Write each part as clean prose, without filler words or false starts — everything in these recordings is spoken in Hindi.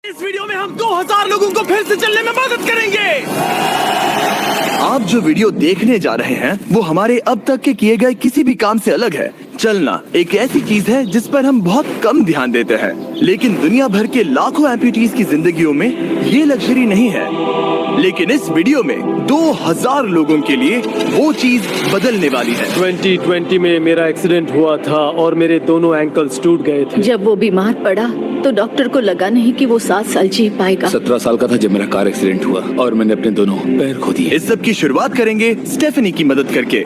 इस वीडियो में हम 2000 लोगों को फिर से चलने में मदद करेंगे। आप जो वीडियो देखने जा रहे हैं वो हमारे अब तक के किए गए किसी भी काम से अलग है। चलना एक ऐसी चीज है जिस पर हम बहुत कम ध्यान देते हैं, लेकिन दुनिया भर के लाखों एम्पुटीज की जिंदगियों में ये लग्जरी नहीं है। लेकिन इस वीडियो में 2000 लोगों के लिए वो चीज बदलने वाली है। 2020 में मेरा एक्सीडेंट हुआ था और मेरे दोनों एंकल्स टूट गए थे। जब वो बीमार पड़ा तो डॉक्टर को लगा नहीं कि वो 7 साल जी पाएगा। 17 साल का था जब मेरा कार एक्सीडेंट हुआ और मैंने अपने दोनों पैर खो दिए। इस सब की शुरुआत करेंगे स्टेफनी की मदद करके।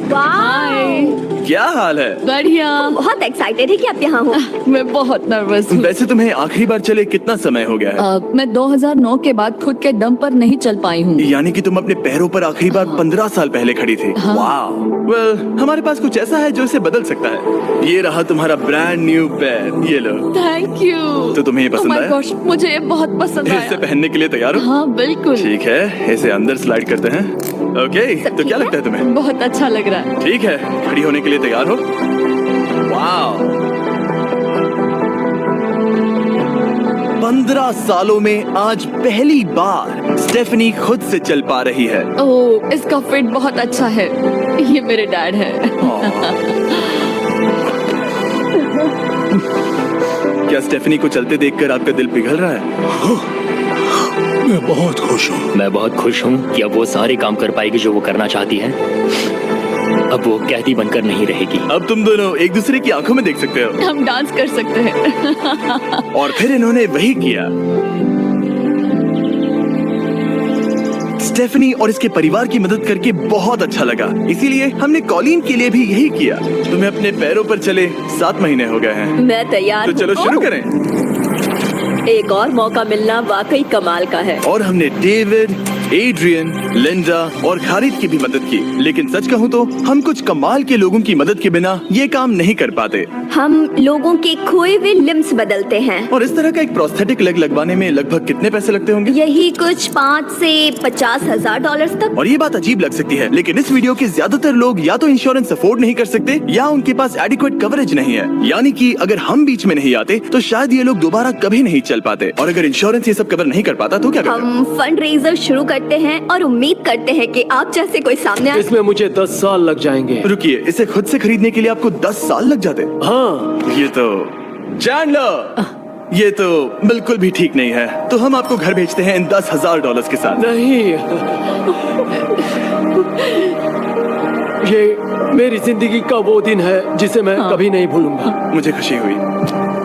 क्या हाल है? बढ़िया। बहुत एक्साइटेड है कि आप यहाँ हो। मैं बहुत नर्वस हूँ। वैसे तुम्हें आखिरी बार चले कितना समय हो गया है? मैं 2009 के बाद खुद के दम पर नहीं चल पाई हूँ। यानी कि तुम अपने पैरों पर आखिरी बार 15 साल पहले खड़ी थी। हाँ। वाह। वेल, हमारे पास कुछ ऐसा है जो इसे बदल सकता है। ये रहा तुम्हारा ब्रांड न्यू पैर, ये लो। Thank you. तो तुम्हें ये पसंद आया? मुझे ये बहुत पसंद इसे आया। पहनने के लिए तैयार हो? हाँ बिल्कुल। ठीक है, इसे अंदर स्लाइड करते हैं। ओके, तो क्या लगता है तुम्हें? बहुत अच्छा लग रहा है। ठीक है, खड़ी होने के लिए तैयार हो? वाह। 15 सालों में आज पहली बार स्टेफनी खुद से चल पा रही है। ओह, इसका फिट बहुत अच्छा है। ये मेरे डैड है। क्या स्टेफनी को चलते देखकर आपका दिल पिघल रहा है? मैं बहुत खुश हूँ। मैं बहुत खुश हूँ कि अब वो सारे काम कर पाएगी जो वो करना चाहती है। अब वो कैदी बनकर नहीं रहेगी। अब तुम दोनों एक दूसरे की आंखों में देख सकते हो। हम डांस कर सकते हैं। और फिर इन्होंने वही किया। स्टेफनी और इसके परिवार की मदद करके बहुत अच्छा लगा, इसीलिए हमने कॉलिन के लिए भी यही किया। तुम्हें अपने पैरों पर चले 7 महीने हो गए हैं। मैं तैयार तो चलो हूँ। शुरू करें। एक और मौका मिलना वाकई कमाल का है। और हमने डेविड, एड्रियन, लिंडा और खालिद की भी मदद की। लेकिन सच कहूँ तो हम कुछ कमाल के लोगों की मदद के बिना ये काम नहीं कर पाते। हम लोगों के खोए हुए लिम्स बदलते हैं। और इस तरह का एक प्रोस्थेटिक लेग लगवाने में लगभग कितने पैसे लगते होंगे? यही कुछ 5 से 50 हजार डॉलर तक। और ये बात अजीब लग सकती है, लेकिन इस वीडियो के ज्यादातर लोग या तो इंश्योरेंस अफोर्ड नहीं कर सकते या उनके पास एडिक्वेट कवरेज नहीं है। यानी कि अगर हम बीच में नहीं आते तो शायद ये लोग दोबारा कभी नहीं चल पाते। और अगर इंश्योरेंस ये सब कवर नहीं कर पाता तो क्या करते? हम फंड रेजर शुरू करते हैं और उम्मीद करते हैं कि आप जैसे कोई सामने आए। इसमें मुझे 10 साल लग जाएंगे। रुकिए, इसे खुद से खरीदने के लिए आपको 10 साल लग जाते? हाँ। ये तो चैंडलर, ये तो बिल्कुल भी ठीक नहीं है। तो हम आपको घर भेजते हैं इन $10,000 के साथ। नहीं, ये मेरी जिंदगी का वो दिन है जिसे मैं कभी नहीं भूलूंगा। मुझे खुशी हुई।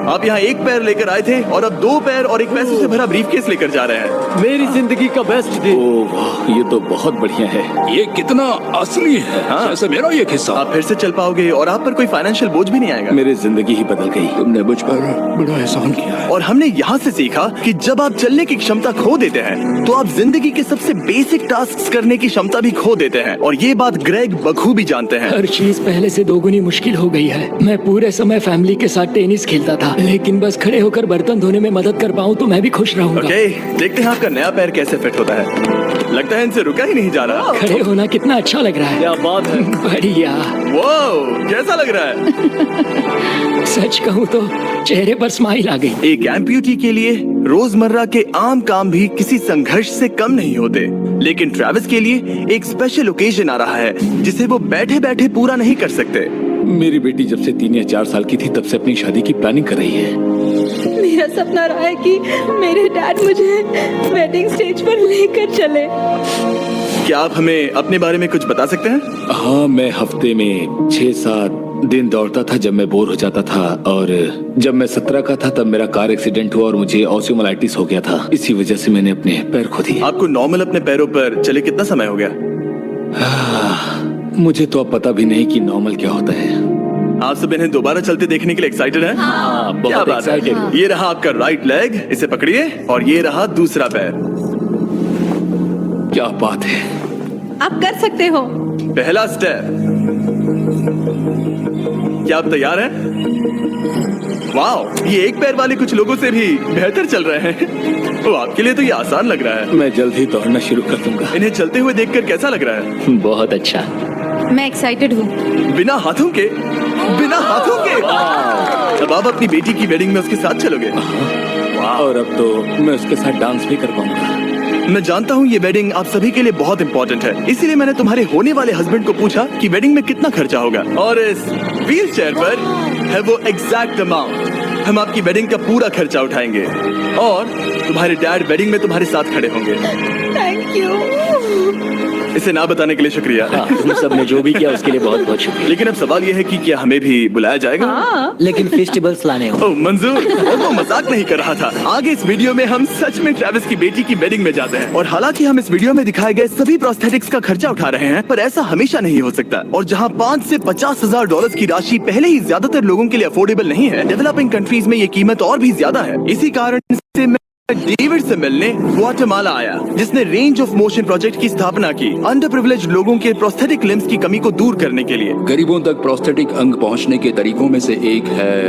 आप यहाँ एक पैर लेकर आए थे और अब 2 पैर और एक पैसों से भरा ब्रीफकेस लेकर जा रहे हैं। मेरी जिंदगी का बेस्ट दिन। ओह वाह, ये तो बहुत बढ़िया है। ये कितना असली है। हाँ। जैसे मेरा ये किस्सा। आप फिर से चल पाओगे और आप पर कोई फाइनेंशियल बोझ भी नहीं आएगा। मेरी जिंदगी ही बदल गई। तुमने मुझ पर बड़ा एहसान किया है। और हमने यहाँ से सीखा कि जब आप चलने की क्षमता खो देते हैं तो आप जिंदगी के सबसे बेसिक टास्क करने की क्षमता भी खो देते हैं। और ये बात ग्रेग बखूबी जानते हैं। हर चीज पहले से 2 गुनी मुश्किल हो गई है। मैं पूरे समय फैमिली के साथ टेनिस खेलता था, लेकिन बस खड़े होकर बर्तन धोने में मदद कर पाऊँ तो मैं भी खुश रहूंगा। ओके, देखते हैं आपका नया पैर कैसे फिट होता है। लगता है इनसे रुका ही नहीं जा रहा। खड़े होना कितना अच्छा लग रहा है। क्या बात है। बढ़िया। वाह, कैसा लग रहा है? सच कहूँ तो चेहरे पर स्माइल आ गई। एक एम्प्यूटी के लिए रोजमर्रा के आम काम भी किसी संघर्ष से कम नहीं होते, लेकिन ट्रेविस के लिए एक स्पेशल ओकेजन आ रहा है जिसे वो बैठे बैठे पूरा नहीं कर सकते। मेरी बेटी जब से 3 या 4 साल की थी तब से अपनी शादी की प्लानिंग कर रही है। मेरा सपना रहा है कि मेरे डैड मुझे वेडिंग स्टेज पर लेकर चले। क्या आप हमें अपने बारे में कुछ बता सकते हैं? हाँ, मैं हफ्ते में 6-7 दिन दौड़ता था जब मैं बोर हो जाता था। और जब मैं 17 का था तब मेरा कार एक्सीडेंट हुआ और मुझे ऑस्टियोमाइलाइटिस हो गया था। इसी वजह से मैंने अपने पैर खो दिए। आपको नॉर्मल अपने पैरों पर चले कितना समय हो गया? मुझे तो अब पता भी नहीं कि नॉर्मल क्या होता है। आप सब इन्हें दोबारा चलते देखने के लिए एक्साइटेड हैं? हाँ, क्या बहुत बात है। एक्साइटेड। ये रहा आपका राइट लेग, इसे पकड़िए। और ये रहा दूसरा पैर। क्या बात है। आप कर सकते हो। पहला स्टेप। क्या आप तैयार हैं? वाह, ये एक पैर वाले कुछ लोगों से भी बेहतर चल रहे हैं। तो आपके लिए तो ये आसान लग रहा है। मैं जल्द ही दौड़ना शुरू कर दूंगा। इन्हें चलते हुए देखकर कैसा लग रहा है? बहुत अच्छा। मैं एक्साइटेड हूँ। बिना हाथों के? बिना हाथों के? अब आप अपनी बेटी की वेडिंग में उसके साथ चलोगे? वाह। और अब तो मैं उसके साथ डांस भी कर पाऊंगा। मैं जानता हूँ ये वेडिंग आप सभी के लिए बहुत इंपॉर्टेंट है, इसीलिए मैंने तुम्हारे होने वाले हस्बैंड को पूछा कि वेडिंग में कितना खर्चा होगा, और इस व्हील चेयर पर है वो एग्जैक्ट अमाउंट। हम आपकी वेडिंग का पूरा खर्चा उठाएंगे और तुम्हारे डैड वेडिंग में तुम्हारे साथ खड़े होंगे। Thank you. इसे ना बताने के लिए शुक्रिया। हाँ, तुम सब ने जो भी किया उसके लिए बहुत बहुत शुक्रिया। लेकिन अब सवाल ये है कि क्या हमें भी बुलाया जाएगा? लेकिन फेस्टिवल्स लाने हो। ओह मंजूर, वो मजाक नहीं कर रहा था। आगे इस वीडियो में हम सच में ट्रेविस की बेटी की वेडिंग में जाते हैं, और हालांकि हम इस वीडियो में दिखाए गए सभी प्रोस्थेटिक्स का खर्चा उठा रहे हैं, पर ऐसा हमेशा नहीं हो सकता। और जहां 5 से 50,000 डॉलर्स की राशि पहले ही ज्यादातर लोगों के लिए अफोर्डेबल नहीं है, डेवलपिंग कंट्रीज में ये कीमत और भी ज्यादा है। इसी कारण से मैं डेविड से मिलने ग्वाटेमाला आया, जिसने रेंज ऑफ मोशन प्रोजेक्ट की स्थापना की अंडर प्रिविलेज्ड लोगों के प्रोस्थेटिक लिम्स की कमी को दूर करने के लिए। गरीबों तक प्रोस्थेटिक अंग पहुंचने के तरीकों में से एक है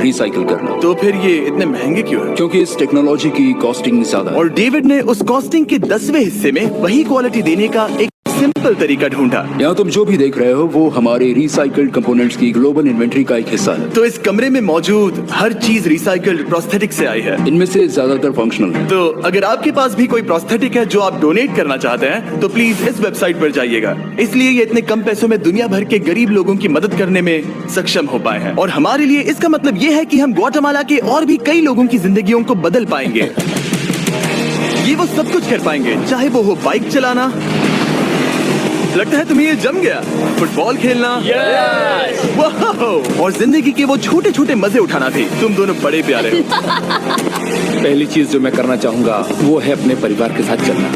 रिसाइकिल करना। तो फिर ये इतने महंगे क्यों है? क्योंकि इस टेक्नोलॉजी की कॉस्टिंग ज्यादा है। और डेविड ने उस कॉस्टिंग के 10वें हिस्से में वही क्वालिटी देने का एक सिंपल तरीका ढूंढा। यहाँ तुम जो भी देख रहे हो वो हमारे रिसाइकल्ड कंपोनेंट्स की ग्लोबल इन्वेंट्री का एक हिस्सा है। तो इस कमरे में मौजूद हर चीज रिसाइकल्ड प्रोस्थेटिक से आई है। इनमें से ज्यादातर फंक्शनल है। तो अगर आपके पास भी कोई प्रोस्थेटिक है जो आप डोनेट करना चाहते हैं, तो प्लीज इस वेबसाइट पर जाइएगा। इसलिए ये इतने कम पैसों में दुनिया भर के गरीब लोगों की मदद करने में सक्षम हो पाए हैं। और हमारे लिए इसका मतलब ये है कि हम ग्वाटेमाला के और भी कई लोगों की जिंदगियों को बदल पाएंगे। ये वो सब कुछ कर पाएंगे, चाहे वो हो बाइक चलाना, लगता है तुम्हें ये जम गया, फुटबॉल खेलना, वाह, और जिंदगी के वो छोटे छोटे मजे उठाना भी। तुम दोनों बड़े प्यारे हो। पहली चीज जो मैं करना चाहूंगा वो है अपने परिवार के साथ चलना।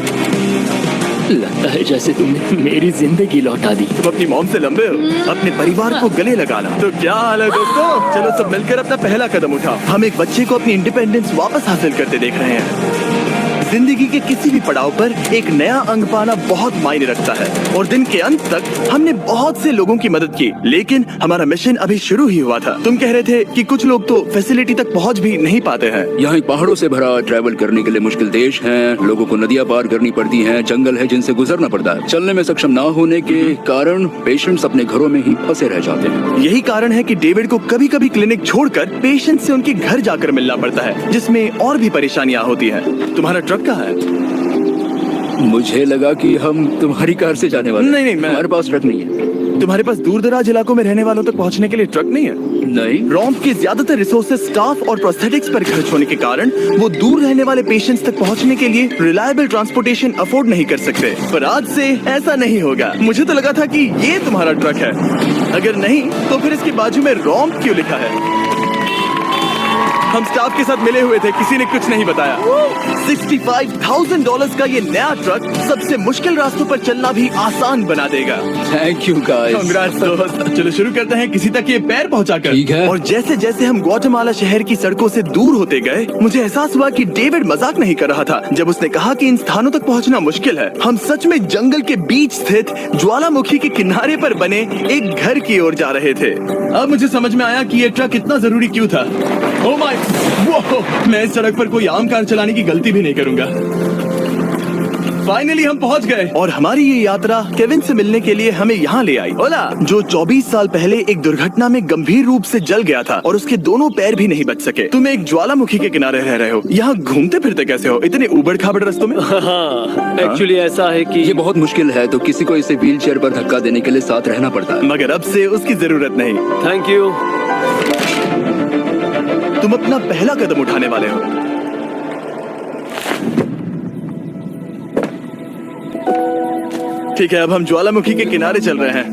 लगता है जैसे तुमने मेरी जिंदगी लौटा दी। तुम अपनी मॉम से लंबे हो, अपने परिवार को गले लगाना। तो क्या हाल है दोस्तों? चलो सब मिलकर अपना पहला कदम उठाओ। हम एक बच्चे को अपनी इंडिपेंडेंस वापस हासिल करते देख रहे हैं। जिंदगी के किसी भी पड़ाव पर एक नया अंग पाना बहुत मायने रखता है, और दिन के अंत तक हमने बहुत से लोगों की मदद की, लेकिन हमारा मिशन अभी शुरू ही हुआ था। तुम कह रहे थे कि कुछ लोग तो फैसिलिटी तक पहुंच भी नहीं पाते हैं। यहाँ एक पहाड़ों से भरा ट्रैवल करने के लिए मुश्किल देश है। लोगों को नदियाँ पार करनी पड़ती हैं, जंगल है जिनसे गुजरना पड़ता है। चलने में सक्षम ना होने के कारण पेशेंट्स अपने घरों में ही फंसे रह जाते हैं। यही कारण है कि डेविड को कभी कभी क्लिनिक छोड़कर पेशेंट से उनके घर जाकर मिलना पड़ता है, जिसमें और भी परेशानियां होती हैं। तुम्हारा ट्रक कहाँ है? मुझे लगा कि हम तुम्हारी कार से जाने वाले। नहीं, मैं- हमारे पास ट्रक नहीं है। तुम्हारे पास दूर दराज इलाकों में रहने वालों तक पहुंचने के लिए ट्रक नहीं है? नहीं। रॉम्प के ज्यादातर रिसोर्सेज स्टाफ और प्रोस्थेटिक्स पर खर्च होने के कारण वो दूर रहने वाले पेशेंट्स तक पहुंचने के लिए रिलायबल ट्रांसपोर्टेशन अफोर्ड नहीं कर सकते। पर आज से ऐसा नहीं होगा। मुझे तो लगा था कि ये तुम्हारा ट्रक है, अगर नहीं तो फिर इसके बाजू में रॉम्प क्यों लिखा है? हम स्टाफ के साथ मिले हुए थे, किसी ने कुछ नहीं बताया। $65,000 का ये नया ट्रक सबसे मुश्किल रास्तों पर चलना भी आसान बना देगा। Thank you guys. Congrats दोस्त। चलो शुरू करते हैं किसी तक ये पैर पहुंचाकर। ठीक है। और जैसे जैसे हम ग्वाटेमाला शहर की सड़कों से दूर होते गए, मुझे एहसास हुआ कि डेविड मजाक नहीं कर रहा था जब उसने कहा कि इन स्थानों तक पहुंचना मुश्किल है। हम सच में जंगल के बीच स्थित ज्वालामुखी के किनारे पर बने एक घर की ओर जा रहे थे। अब मुझे समझ में आया कि ये ट्रक इतना जरूरी क्यों था। ओह माय, वो मैं इस सड़क पर कोई आम कार चलाने की गलती भी नहीं करूंगा। फाइनली हम पहुंच गए, और हमारी ये यात्रा केविन से मिलने के लिए हमें यहाँ ले आई। ओला, जो 24 साल पहले एक दुर्घटना में गंभीर रूप से जल गया था और उसके दोनों पैर भी नहीं बच सके। तुम एक ज्वालामुखी के किनारे रह रहे हो, यहाँ घूमते फिरते कैसे हो इतने उबड़ खाबड़ रास्तों में? हाँ, एक्चुअली ऐसा है कि ये बहुत मुश्किल है, तो किसी को इसे व्हील चेयर पर धक्का देने के लिए साथ रहना पड़ता है। मगर अब से उसकी जरूरत नहीं। Thank you. तुम अपना पहला कदम उठाने वाले हो। ठीक है, अब हम ज्वालामुखी के किनारे चल रहे हैं।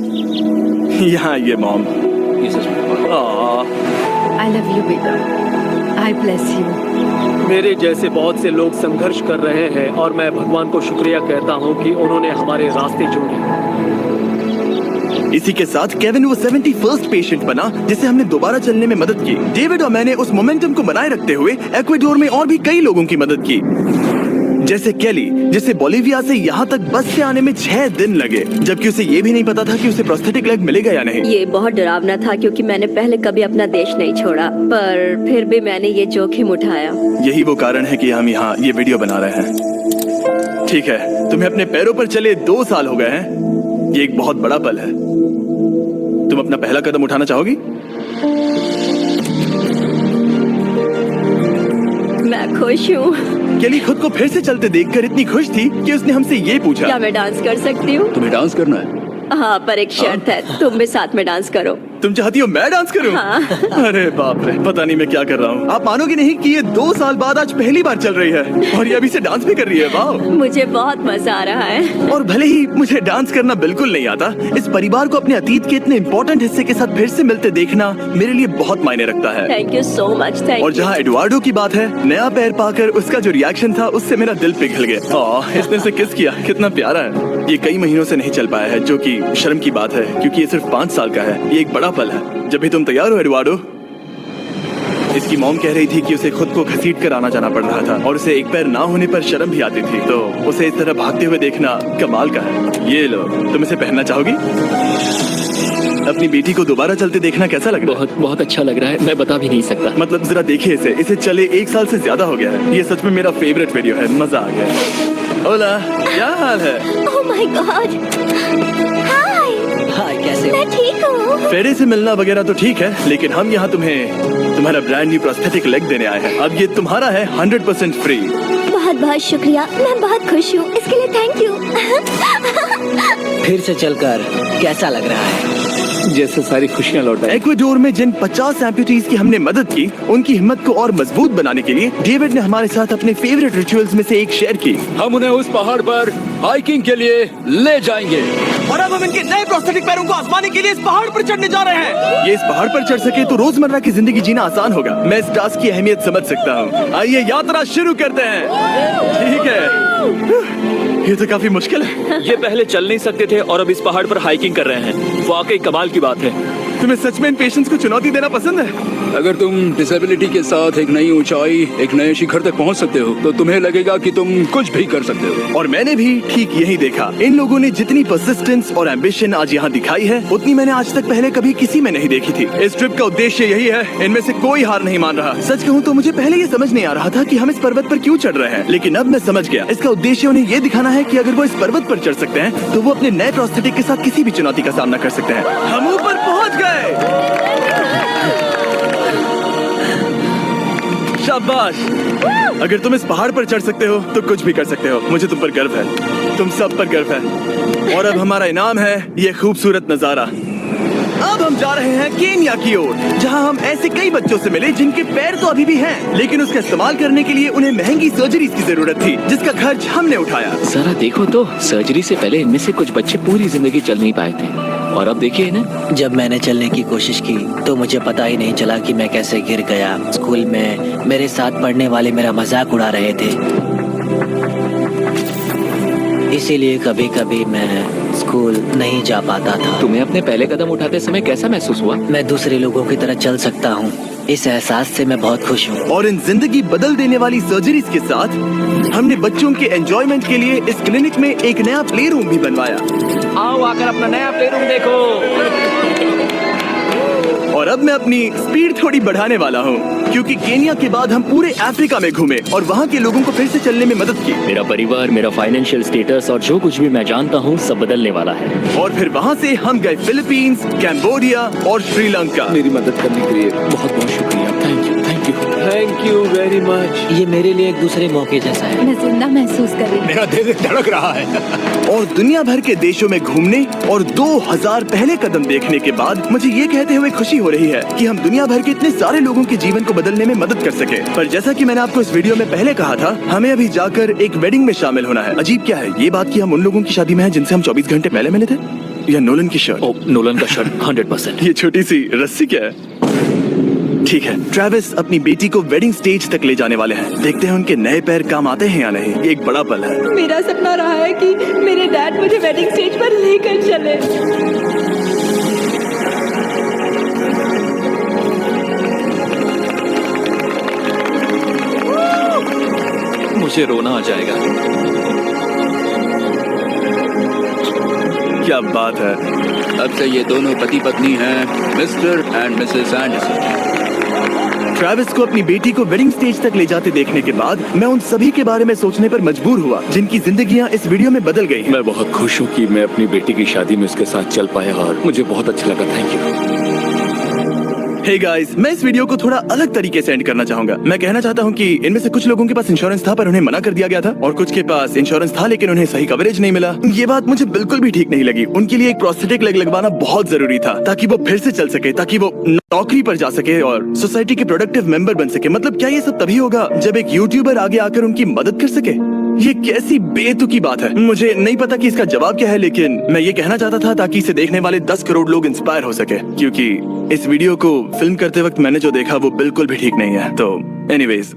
यहाँ ये मॉम। ये सच में आई लव यू बेटा, आई ब्लेस यू। मेरे जैसे बहुत से लोग संघर्ष कर रहे हैं, और मैं भगवान को शुक्रिया कहता हूँ कि उन्होंने हमारे रास्ते जोड़े। इसी के साथ केविन वो 71st पेशेंट बना जिसे हमने दोबारा चलने में मदद की। डेविड और मैंने उस मोमेंटम को बनाए रखते हुए एक्वाडोर में और भी कई लोगों की मदद की, जैसे केली, जिसे बोलिविया से यहाँ तक बस से आने में 6 दिन लगे, जबकि उसे ये भी नहीं पता था कि उसे प्रोस्थेटिक लेग मिलेगा या नहीं। ये बहुत डरावना था क्योंकि मैंने पहले कभी अपना देश नहीं छोड़ा, पर फिर भी मैंने ये जोखिम उठाया। यही वो कारण है कि हम यहाँ ये वीडियो बना रहे हैं। ठीक है, तुम्हें अपने पैरों पर चले 2 साल हो गए हैं। ये एक बहुत बड़ा पल है। तुम अपना पहला कदम उठाना चाहोगी? मैं मैं खुश हूँ। केली खुद को फिर से चलते देखकर इतनी खुश थी कि उसने हमसे ये पूछा, क्या मैं डांस कर सकती हूँ? तुम्हें डांस करना है? हाँ, पर एक शर्त है, तुम भी साथ में डांस करो। तुम चाहती हो मैं डांस करूं? हाँ। अरे बाप रे, पता नहीं मैं क्या कर रहा हूँ। आप मानोगे नहीं कि ये 2 साल बाद आज पहली बार चल रही है और ये अभी से डांस भी कर रही है। वाह! मुझे बहुत मजा आ रहा है। और और भले ही मुझे डांस करना बिल्कुल नहीं आता, इस परिवार को अपने अतीत के इतने इम्पोर्टेंट हिस्से के साथ फिर से मिलते देखना मेरे लिए बहुत मायने रखता है। Thank you so much. Thank और जहाँ एडवार्डो की बात है, नया पैर पाकर उसका जो रिएक्शन था उससे मेरा दिल पिघल गया। इसने से किस किया, कितना प्यारा है। ये कई महीनों से नहीं चल पाया है, जो कि शर्म की बात है क्योंकि ये सिर्फ 5 साल का है। ये एक बड़ा पल है। जब भी तुम तैयार हो एडवार्डो। इसकी मॉम कह रही थी कि उसे खुद को घसीट कर आना जाना पड़ रहा था और उसे एक पैर ना होने पर शर्म भी आती थी, तो उसे इस तरह भागते हुए देखना कमाल का है। ये लो, तुम इसे पहनना चाहोगी? अपनी बेटी को दोबारा चलते देखना कैसा लग रहा है? बहुत बहुत अच्छा लग रहा है, मैं बता भी नहीं सकता। मतलब जरा देखिए इसे चले 1 साल से ज्यादा हो गया है। ये सच में मेरा फेवरेट वीडियो है, मजा आ गया। ओला, क्या हाल है? Oh my God. हाय, हाय, कैसे हो? मैं ठीक हूँ। फेरे से मिलना वगैरह तो ठीक है, लेकिन हम यहाँ तुम्हें तुम्हारा ब्रांड न्यू प्रोस्थेटिक लेग देने आए हैं। अब ये तुम्हारा है 100% फ्री। बहुत बहुत शुक्रिया, मैं बहुत खुश हूँ, इसके लिए थैंक यू। फिर से चलकर कैसा लग रहा है? जैसे सारी खुशियाँ लौट आए। एक्वाडोर में जिन 50 एम्पुटीज की हमने मदद की, उनकी हिम्मत को और मजबूत बनाने के लिए डेविड ने हमारे साथ अपने फेवरेट रिचुअल्स में से एक शेयर की। हम उन्हें उस पहाड़ पर हाइकिंग के लिए ले जाएंगे। और अब हम इनके नए प्रोस्थेटिक पैरों को आजमाने के लिए इस पहाड़ पर चढ़ने जा रहे हैं। ये इस पहाड़ पर चढ़ सके तो रोजमर्रा की जिंदगी जीना आसान होगा। मैं इस टास्क की अहमियत समझ सकता हूँ। आइए यात्रा शुरू करते हैं। ठीक है, ये तो काफी मुश्किल है। ये पहले चल नहीं सकते थे और अब इस पहाड़ पर हाइकिंग कर रहे हैं। वाकई कमाल की बात है। तुम्हें सच में इन पेशेंट्स को चुनौती देना पसंद है? अगर तुम डिसेबिलिटी के साथ एक नई ऊंचाई, एक नए शिखर तक पहुंच सकते हो, तो तुम्हें लगेगा कि तुम कुछ भी कर सकते हो। और मैंने भी ठीक यही देखा। इन लोगों ने जितनी परसिस्टेंस और एम्बिशन आज यहाँ दिखाई है, उतनी मैंने आज तक पहले कभी किसी में नहीं देखी थी। इस ट्रिप का उद्देश्य यही है, इनमें से कोई हार नहीं मान रहा। सच कहूँ तो मुझे पहले ये समझ नहीं आ रहा था कि हम इस पर्वत पर क्यों चढ़ रहे हैं, लेकिन अब मैं समझ गया। इसका उद्देश्य उन्हें ये दिखाना है कि अगर वो इस पर्वत पर चढ़ सकते हैं, तो वो अपने नए प्रोस्थेटिक के साथ किसी भी चुनौती का सामना कर सकते हैं। हम ऊपर पहुँच गए। शाबाश! अगर तुम इस पहाड़ पर चढ़ सकते हो तो कुछ भी कर सकते हो। मुझे तुम पर गर्व है, तुम सब पर गर्व है। और अब हमारा इनाम है ये खूबसूरत नजारा। अब हम जा रहे हैं केन्या की ओर, जहां हम ऐसे कई बच्चों से मिले जिनके पैर तो अभी भी हैं, लेकिन उसका इस्तेमाल करने के लिए उन्हें महंगी सर्जरी की जरूरत थी, जिसका खर्च हमने उठाया। जरा देखो तो, सर्जरी से पहले इनमें से कुछ बच्चे पूरी जिंदगी चल नहीं पाए थे, और अब देखिए ना। जब मैंने चलने की कोशिश की तो मुझे पता ही नहीं चला कि मैं कैसे गिर गया। स्कूल में मेरे साथ पढ़ने वाले मेरा मजाक उड़ा रहे थे, इसीलिए कभी कभी मैं स्कूल नहीं जा पाता था। तुम्हें अपने पहले कदम उठाते समय कैसा महसूस हुआ? मैं दूसरे लोगों की तरह चल सकता हूँ, इस एहसास से मैं बहुत खुश हूँ। और इन जिंदगी बदल देने वाली सर्जरीज के साथ हमने बच्चों के एंजॉयमेंट के लिए इस क्लिनिक में एक नया प्ले रूम भी बनवाया। आओ आकर अपना नया प्ले रूम देखो। और अब मैं अपनी स्पीड थोड़ी बढ़ाने वाला हूँ, क्योंकि केन्या के बाद हम पूरे अफ्रीका में घूमे और वहाँ के लोगों को फिर से चलने में मदद की। मेरा परिवार, मेरा फाइनेंशियल स्टेटस और जो कुछ भी मैं जानता हूँ सब बदलने वाला है। और फिर वहाँ से हम गए फिलीपींस, कैम्बोडिया और श्रीलंका। मेरी मदद करने के लिए बहुत बहुत शुक्रिया। Thank you, thank you. Thank you very much. ये मेरे लिए एक दूसरे मौके जैसा है। मैं जिंदा महसूस कर रही हूँ। मेरा दिल धड़क रहा है। और दुनिया भर के देशों में घूमने और 2000 पहले कदम देखने के बाद मुझे ये कहते हुए खुशी हो रही है कि हम दुनिया भर के इतने सारे लोगों के जीवन को बदलने में मदद कर सके। पर जैसा कि मैंने आपको इस वीडियो में पहले कहा था, हमें अभी जाकर एक वेडिंग में शामिल होना है। अजीब क्या है ये बात कि हम उन लोगों की शादी में हैं जिनसे हम 24 घंटे पहले मिले थे। या नोलन की शर्ट। ओ, नोलन का शर्ट 100%। ये छोटी सी रस्सी क्या है? ठीक है, ट्रेविस अपनी बेटी को वेडिंग स्टेज तक ले जाने वाले हैं। देखते हैं उनके नए पैर काम आते हैं या नहीं। ये एक बड़ा पल है। मेरा सपना रहा है कि मेरे डैड मुझे वेडिंग स्टेज पर लेकर चले। मुझे रोना आ जाएगा। क्या बात है। अब से ये दोनों पति पत्नी हैं, mister and Mrs Anderson. Travis को अपनी बेटी को वेडिंग स्टेज तक ले जाते देखने के बाद मैं उन सभी के बारे में सोचने पर मजबूर हुआ जिनकी जिंदगियां इस वीडियो में बदल गई हैं। मैं बहुत खुश हूँ कि मैं अपनी बेटी की शादी में उसके साथ चल पाया और मुझे बहुत अच्छा लगा। Thank you. हे गाइस, मैं इस वीडियो को थोड़ा अलग तरीके से एंड करना चाहूंगा। मैं कहना चाहता हूँ कि इनमें से कुछ लोगों के पास इंश्योरेंस था पर उन्हें मना कर दिया गया था, और कुछ के पास इंश्योरेंस था लेकिन उन्हें सही कवरेज नहीं मिला। ये बात मुझे बिल्कुल भी ठीक नहीं लगी। उनके लिए एक प्रोस्थेटिक लेग लगवाना बहुत जरूरी था ताकि वो फिर से चल सके, ताकि वो नौकरी पर जा सके और सोसाइटी के प्रोडक्टिव मेंबर बन सके। मतलब क्या ये सब तभी होगा जब एक यूट्यूबर आगे आकर उनकी मदद कर सके? ये कैसी बेतुकी बात है। मुझे नहीं पता कि इसका जवाब क्या है, लेकिन मैं ये कहना चाहता था ताकि इसे देखने वाले 10 करोड़ लोग इंस्पायर हो सके, क्योंकि इस वीडियो को फिल्म करते वक्त मैंने जो देखा वो बिल्कुल भी ठीक नहीं है। तो एनीवेज,